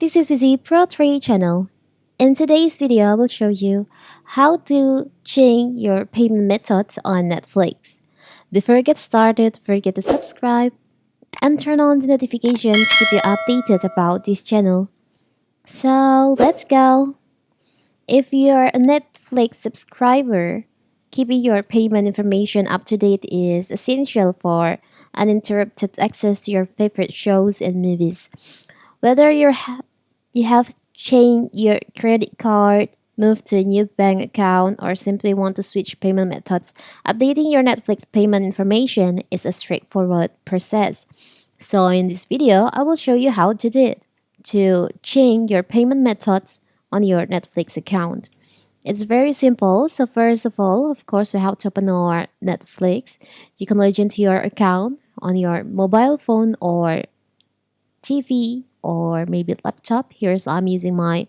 This is Vizi Pro 3 channel. In today's video, I will show you how to change your payment methods on Netflix. Before we get started, don't forget to subscribe and turn on the notifications to keep you updated about this channel. So let's go! If you're a Netflix subscriber, keeping your payment information up to date is essential for uninterrupted access to your favorite shows and movies. Whether you have changed your credit card, moved to a new bank account, or simply want to switch payment methods, updating your Netflix payment information is a straightforward process. So in this video, I will show you how to do it to change your payment methods on your Netflix account. It's very simple. So first of all, of course, we have to open our Netflix. You can log into your account on your mobile phone or TV or maybe laptop. Here's I'm using my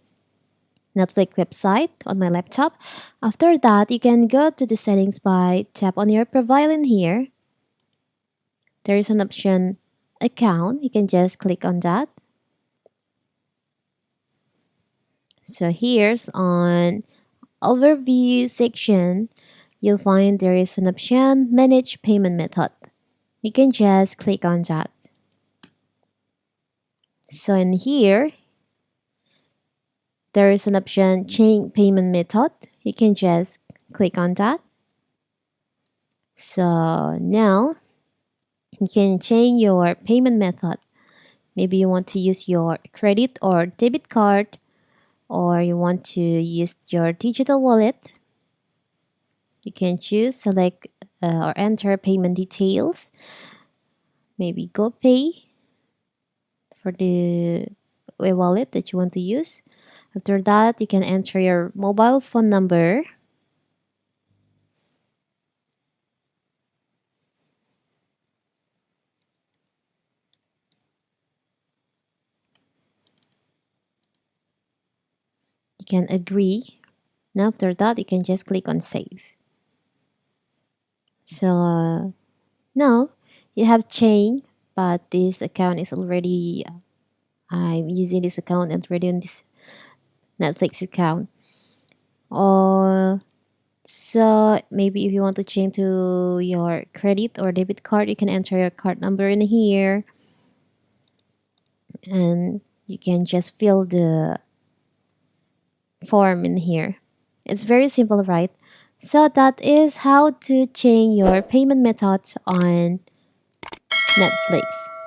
Netflix website on my laptop. After that, you can go to the settings by tap on your profile in here. There is an option account. You can just click on that. So here's on overview section, you'll find there is an option manage payment method. You can just click on that. So in here, there is an option change payment method. You can just click on that. So now you can change your payment method. Maybe you want to use your credit or debit card, or you want to use your digital wallet. You can choose, select or enter payment details. Maybe GoPay for the wallet that you want to use. After that, you can enter your mobile phone number. You can agree. Now after that, you can just click on save. So now you have changed, but this account is already, I'm using this account already on this Netflix account. Or so maybe if you want to change to your credit or debit card, you can enter your card number in here, and you can just fill the form in here. It's very simple, right? So that is how to change your payment methods on Netflix.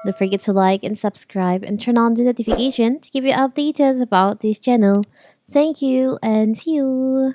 Don't forget to like and subscribe and turn on the notification to keep you updated about this channel. Thank you and see you.